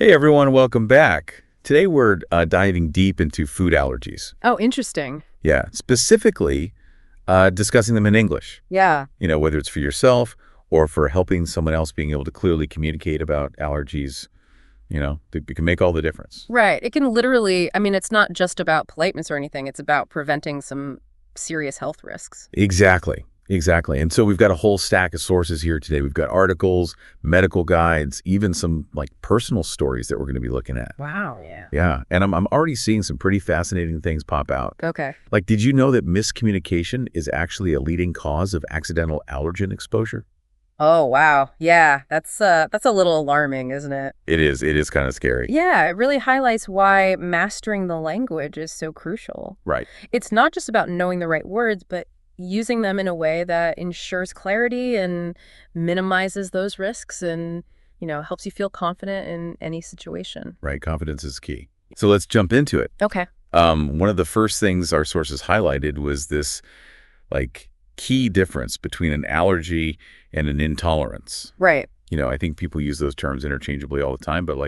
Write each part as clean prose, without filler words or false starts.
Hey everyone, welcome back. Today we're diving deep into food allergies. Oh, interesting. Yeah, specifically discussing them in English. Yeah. Whether it's for yourself or for helping someone else being able to clearly communicate about allergies, it can make all the difference. Right. It can literally, it's not just about politeness or anything. It's about preventing some serious health risks. Exactly. Exactly. And so we've got a whole stack of sources here today. We've got articles, medical guides, even some personal stories that we're going to be looking at. Wow. Yeah. Yeah. And I'm already seeing some pretty fascinating things pop out. Okay. Did you know that miscommunication is actually a leading cause of accidental allergen exposure? Oh, wow. Yeah. That's a little alarming, isn't it? It is. It is kind of scary. Yeah. It really highlights why mastering the language is so crucial. Right. It's not just about knowing the right words, but using them in a way that ensures clarity and minimizes those risks and, helps you feel confident in any situation. Right. Confidence is key. So let's jump into it. Okay. One of the first things our sources highlighted was this key difference between an allergy and an intolerance. Right. I think people use those terms interchangeably all the time, but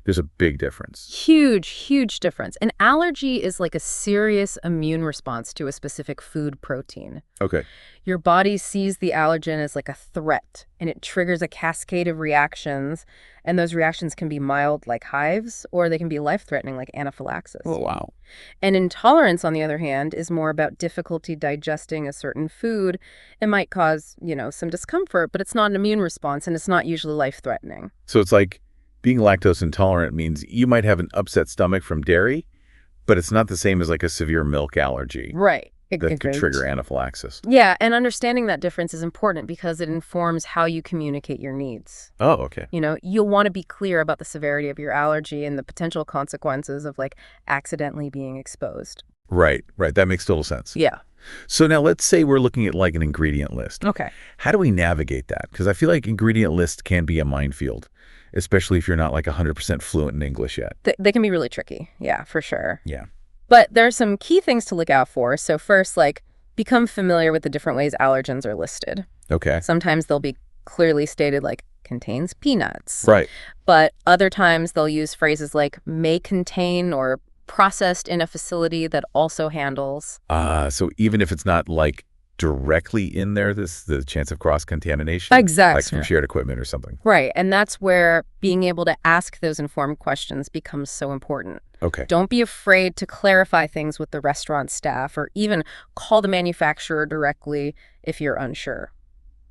there's a big difference. Huge, huge difference. An allergy is like a serious immune response to a specific food protein. Okay. Your body sees the allergen as like a threat, and it triggers a cascade of reactions, and those reactions can be mild like hives, or they can be life-threatening like anaphylaxis. Oh, wow. And intolerance, on the other hand, is more about difficulty digesting a certain food. It might cause, some discomfort, but it's not an immune response, and it's not usually life-threatening. So it's like being lactose intolerant means you might have an upset stomach from dairy, but it's not the same as a severe milk allergy. Right. That could trigger anaphylaxis. Yeah, and understanding that difference is important because it informs how you communicate your needs. Oh, okay. You'll want to be clear about the severity of your allergy and the potential consequences of accidentally being exposed. Right. That makes total sense. Yeah. So now let's say we're looking at an ingredient list. Okay. How do we navigate that? Because I feel like ingredient lists can be a minefield, especially if you're not 100% fluent in English yet. They can be really tricky. Yeah, for sure. Yeah. But there are some key things to look out for. So first, become familiar with the different ways allergens are listed. Okay. Sometimes they'll be clearly stated contains peanuts. Right. But other times they'll use phrases like may contain or processed in a facility that also handles. So even if it's not directly in there, the chance of cross-contamination? Exactly. From shared equipment or something. Right. And that's where being able to ask those informed questions becomes so important. Okay. Don't be afraid to clarify things with the restaurant staff or even call the manufacturer directly if you're unsure.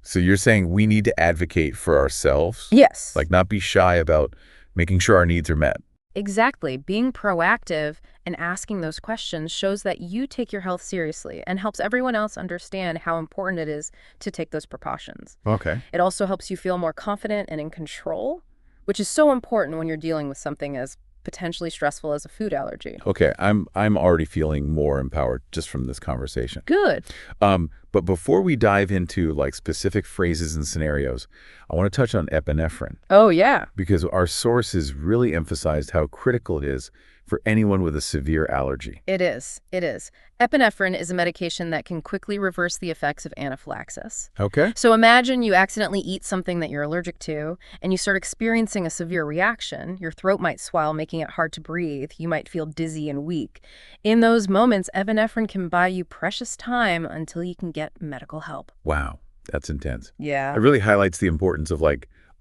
So you're saying we need to advocate for ourselves? Yes. Not be shy about making sure our needs are met. Exactly. Being proactive and asking those questions shows that you take your health seriously and helps everyone else understand how important it is to take those precautions. Okay. It also helps you feel more confident and in control, which is so important when you're dealing with something as potentially stressful as a food allergy. Okay, I'm already feeling more empowered just from this conversation. Good. But before we dive into specific phrases and scenarios, I want to touch on epinephrine. Oh, yeah. Because our sources really emphasized how critical it is for anyone with a severe allergy. It is. It is. Epinephrine is a medication that can quickly reverse the effects of anaphylaxis. Okay. So imagine you accidentally eat something that you're allergic to, and you start experiencing a severe reaction. Your throat might swell, making it hard to breathe. You might feel dizzy and weak. In those moments, epinephrine can buy you precious time until you can get medical help. Wow, that's intense. Yeah. It really highlights the importance of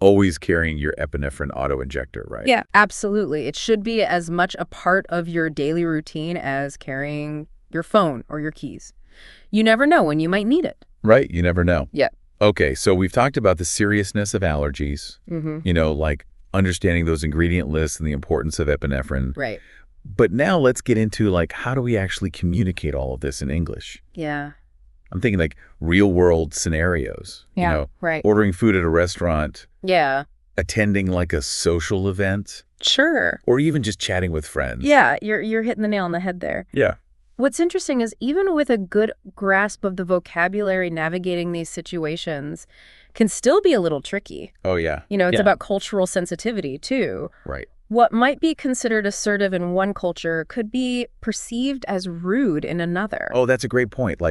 always carrying your epinephrine auto-injector, right? Yeah, absolutely. It should be as much a part of your daily routine as carrying your phone or your keys. You never know when you might need it. Right, you never know. Yeah. Okay, so we've talked about the seriousness of allergies, understanding those ingredient lists and the importance of epinephrine. Right. But now let's get into how do we actually communicate all of this in English? Yeah. I'm thinking real world scenarios. Yeah, right. Ordering food at a restaurant. Yeah. Attending a social event. Sure. Or even just chatting with friends. Yeah, you're hitting the nail on the head there. Yeah. What's interesting is even with a good grasp of the vocabulary, navigating these situations can still be a little tricky. Oh, yeah. It's about cultural sensitivity, too. Right. What might be considered assertive in one culture could be perceived as rude in another. Oh, that's a great point.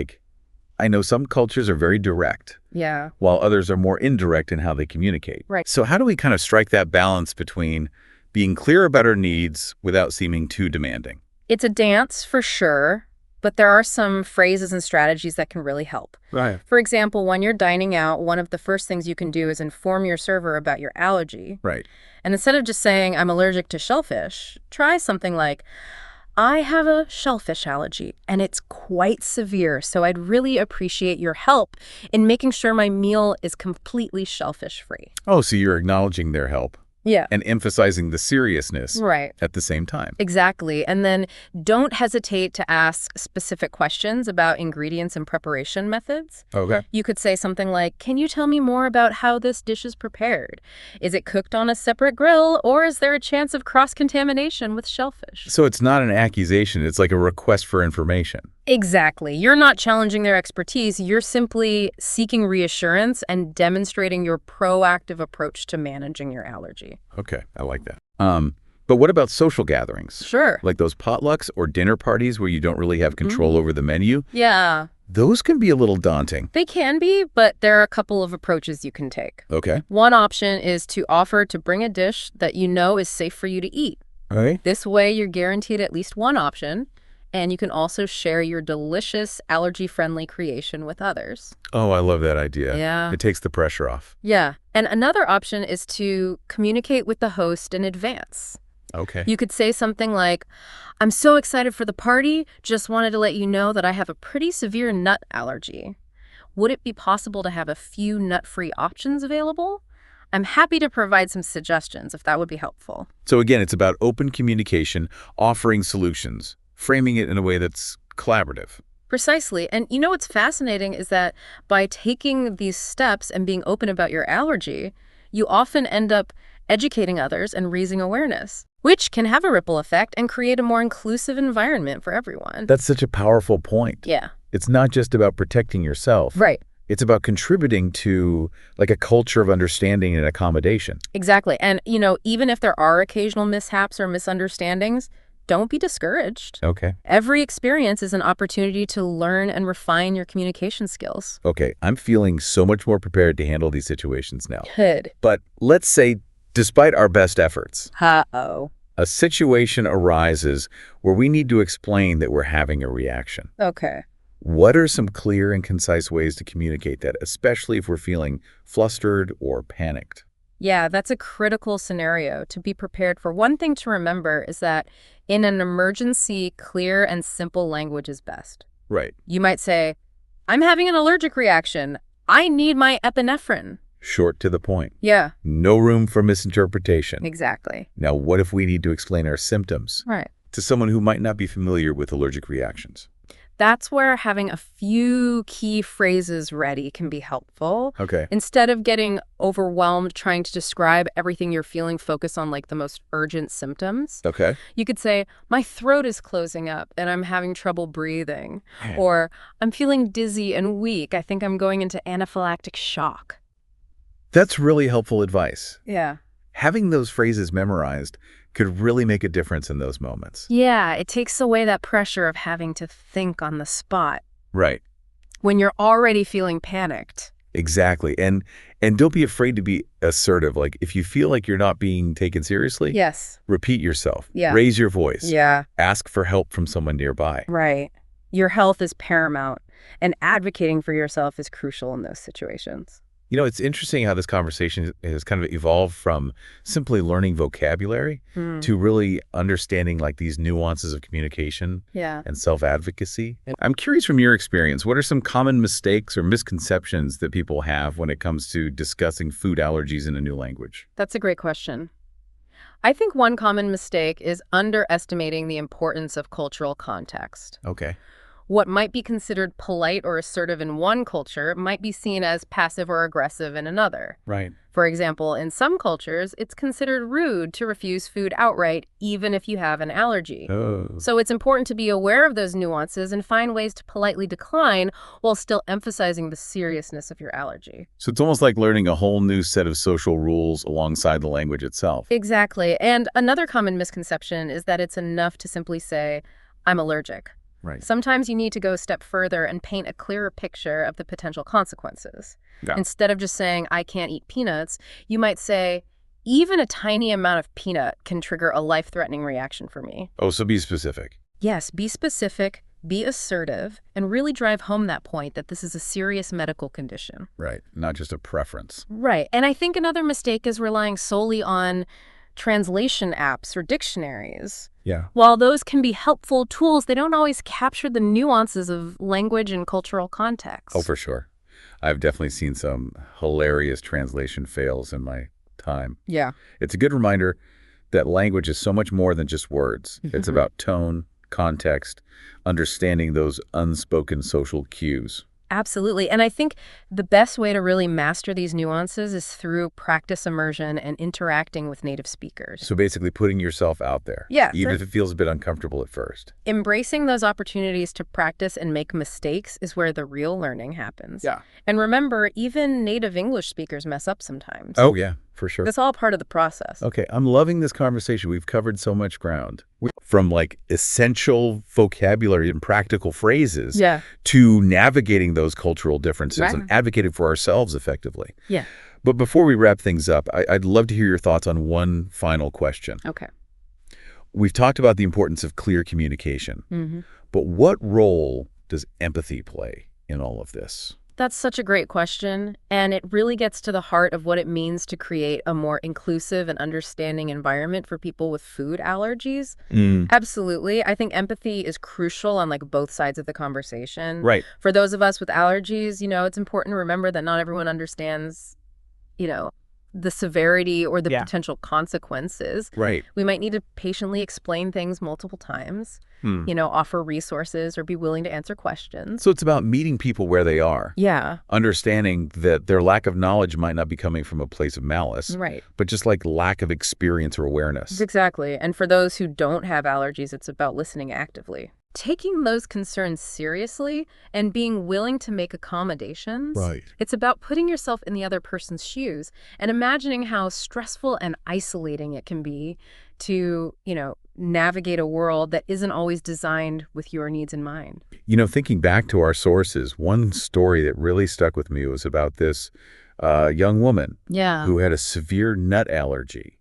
I know some cultures are very direct. Yeah. While others are more indirect in how they communicate. Right. So how do we kind of strike that balance between being clear about our needs without seeming too demanding. It's a dance for sure, but there are some phrases and strategies that can really help. Right. For example, when you're dining out, one of the first things you can do is inform your server about your allergy. Right. And instead of just saying, I'm allergic to shellfish, try something like, I have a shellfish allergy, and it's quite severe, so I'd really appreciate your help in making sure my meal is completely shellfish-free. Oh, so you're acknowledging their help Yeah. and emphasizing the seriousness Right. at the same time. Exactly. And then don't hesitate to ask specific questions about ingredients and preparation methods. Okay. You could say something like, can you tell me more about how this dish is prepared? Is it cooked on a separate grill, or is there a chance of cross-contamination with shellfish? So it's not an accusation, it's like a request for information. Exactly. You're not challenging their expertise. You're simply seeking reassurance and demonstrating your proactive approach to managing your allergy. Okay, I like that. But what about social gatherings? Sure. Like those potlucks or dinner parties where you don't really have control over the menu? Yeah. Those can be a little daunting. They can be, but there are a couple of approaches you can take. Okay. One option is to offer to bring a dish that you know is safe for you to eat. All right. This way, you're guaranteed at least one option, and you can also share your delicious, allergy-friendly creation with others. Oh, I love that idea. Yeah. It takes the pressure off. Yeah. And another option is to communicate with the host in advance. Okay. You could say something like, I'm so excited for the party, just wanted to let you know that I have a pretty severe nut allergy. Would it be possible to have a few nut-free options available? I'm happy to provide some suggestions if that would be helpful. So again, it's about open communication, offering solutions, framing it in a way that's collaborative. Precisely. And you know what's fascinating is that by taking these steps and being open about your allergy, you often end up educating others and raising awareness, which can have a ripple effect and create a more inclusive environment for everyone. That's such a powerful point. Yeah. It's not just about protecting yourself. Right. It's about contributing to like a culture of understanding and accommodation. Exactly. And, even if there are occasional mishaps or misunderstandings, don't be discouraged. Okay. Every experience is an opportunity to learn and refine your communication skills. Okay, I'm feeling so much more prepared to handle these situations now. Good. But let's say, despite our best efforts, Uh-oh. a situation arises where we need to explain that we're having a reaction. Okay. What are some clear and concise ways to communicate that, especially if we're feeling flustered or panicked? Yeah, that's a critical scenario to be prepared for. One thing to remember is that in an emergency, clear and simple language is best. Right. You might say, I'm having an allergic reaction. I need my epinephrine. Short to the point. Yeah, No room for misinterpretation. exactly. Now, what if we need to explain our symptoms Right. to someone who might not be familiar with allergic reactions? That's where having a few key phrases ready can be helpful. Okay. Instead of getting overwhelmed trying to describe everything you're feeling, focus on like the most urgent symptoms. Okay. You could say, my throat is closing up and I'm having trouble breathing. Man. Or I'm feeling dizzy and weak. I think I'm going into anaphylactic shock. That's really helpful advice. Yeah. Having those phrases memorized could really make a difference in those moments. Yeah, it takes away that pressure of having to think on the spot Right. when you're already feeling panicked. Exactly. And don't be afraid to be assertive. Like if you feel like you're not being taken seriously, Yes. repeat yourself. Yeah. Raise your voice. Yeah. Ask for help from someone nearby. Right. Your health is paramount, and advocating for yourself is crucial in those situations. It's interesting how this conversation has kind of evolved from simply learning vocabulary to really understanding like these nuances of communication Yeah. and self-advocacy. And I'm curious from your experience, what are some common mistakes or misconceptions that people have when it comes to discussing food allergies in a new language? That's a great question. I think one common mistake is underestimating the importance of cultural context. Okay. What might be considered polite or assertive in one culture might be seen as passive or aggressive in another. Right. For example, in some cultures, it's considered rude to refuse food outright, even if you have an allergy. Oh. So it's important to be aware of those nuances and find ways to politely decline while still emphasizing the seriousness of your allergy. So it's almost like learning a whole new set of social rules alongside the language itself. Exactly. And another common misconception is that it's enough to simply say, I'm allergic. Right. Sometimes you need to go a step further and paint a clearer picture of the potential consequences. Yeah. Instead of just saying, I can't eat peanuts, you might say, Even a tiny amount of peanut can trigger a life-threatening reaction for me. Oh, so be specific. Yes, be specific, be assertive, and really drive home that point that this is a serious medical condition. Right. Not just a preference. Right. And I think another mistake is relying solely on translation apps or dictionaries. Yeah. While those can be helpful tools, they don't always capture the nuances of language and cultural context. Oh, for sure. I've definitely seen some hilarious translation fails in my time. Yeah. It's a good reminder that language is so much more than just words. It's about tone, context, understanding those unspoken social cues. Absolutely. And I think the best way to really master these nuances is through practice immersion and interacting with native speakers. So basically putting yourself out there, Yeah, even if it feels a bit uncomfortable at first. Embracing those opportunities to practice and make mistakes is where the real learning happens. Yeah. And remember, even native English speakers mess up sometimes. Oh, yeah, for sure. That's all part of the process. Okay, I'm loving this conversation. We've covered so much ground. From like essential vocabulary and practical phrases Yeah. to navigating those cultural differences Right. and advocating for ourselves effectively. Yeah. But before we wrap things up, I'd love to hear your thoughts on one final question. Okay. We've talked about the importance of clear communication, but what role does empathy play in all of this? That's such a great question, and it really gets to the heart of what it means to create a more inclusive and understanding environment for people with food allergies. Absolutely. I think empathy is crucial on like both sides of the conversation. Right. For those of us with allergies, it's important to remember that not everyone understands, the severity or the potential consequences. Right. We might need to patiently explain things multiple times, offer resources or be willing to answer questions. So it's about meeting people where they are. Yeah. Understanding that their lack of knowledge might not be coming from a place of malice, Right. but just like lack of experience or awareness. Exactly. And for those who don't have allergies, it's about listening actively. Taking those concerns seriously and being willing to make accommodations. Right. It's about putting yourself in the other person's shoes and imagining how stressful and isolating it can be to, navigate a world that isn't always designed with your needs in mind. Thinking back to our sources, one story that really stuck with me was about this young woman who had a severe nut allergy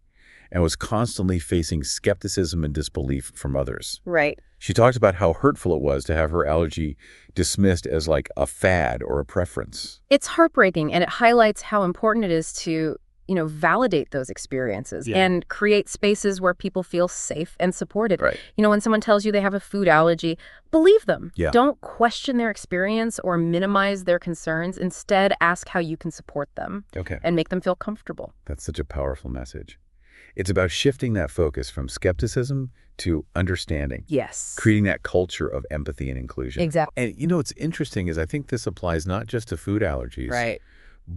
and was constantly facing skepticism and disbelief from others. Right. She talked about how hurtful it was to have her allergy dismissed as like a fad or a preference. It's heartbreaking, and it highlights how important it is to, validate those experiences and create spaces where people feel safe and supported. Right. When someone tells you they have a food allergy, believe them. Yeah. Don't question their experience or minimize their concerns. Instead, ask how you can support them and make them feel comfortable. That's such a powerful message. It's about shifting that focus from skepticism to understanding. Yes. Creating that culture of empathy and inclusion. Exactly. And what's interesting is I think this applies not just to food allergies, Right.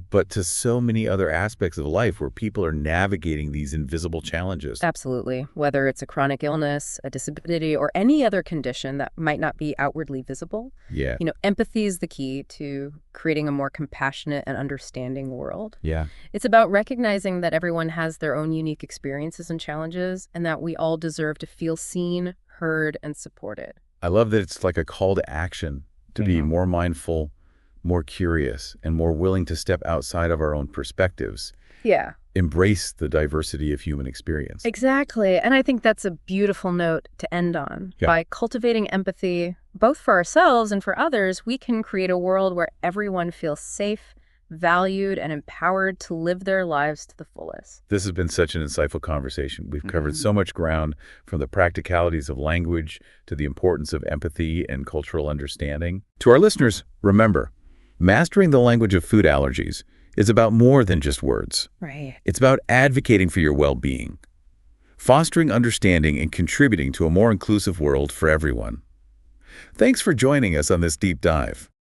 but to so many other aspects of life where people are navigating these invisible challenges. Absolutely. Whether it's a chronic illness, a disability, or any other condition that might not be outwardly visible. Yeah. Empathy is the key to creating a more compassionate and understanding world. Yeah. It's about recognizing that everyone has their own unique experiences and challenges, and that we all deserve to feel seen, heard, and supported. I love that it's like a call to action to be more mindful, more curious, and more willing to step outside of our own perspectives. Yeah. Embrace the diversity of human experience. Exactly. And I think that's a beautiful note to end on. Yeah. By cultivating empathy, both for ourselves and for others, we can create a world where everyone feels safe, valued, and empowered to live their lives to the fullest. This has been such an insightful conversation. We've covered so much ground, from the practicalities of language to the importance of empathy and cultural understanding. To our listeners, remember, mastering the language of food allergies is about more than just words. Right. It's about advocating for your well-being, fostering understanding, and contributing to a more inclusive world for everyone. Thanks for joining us on this deep dive.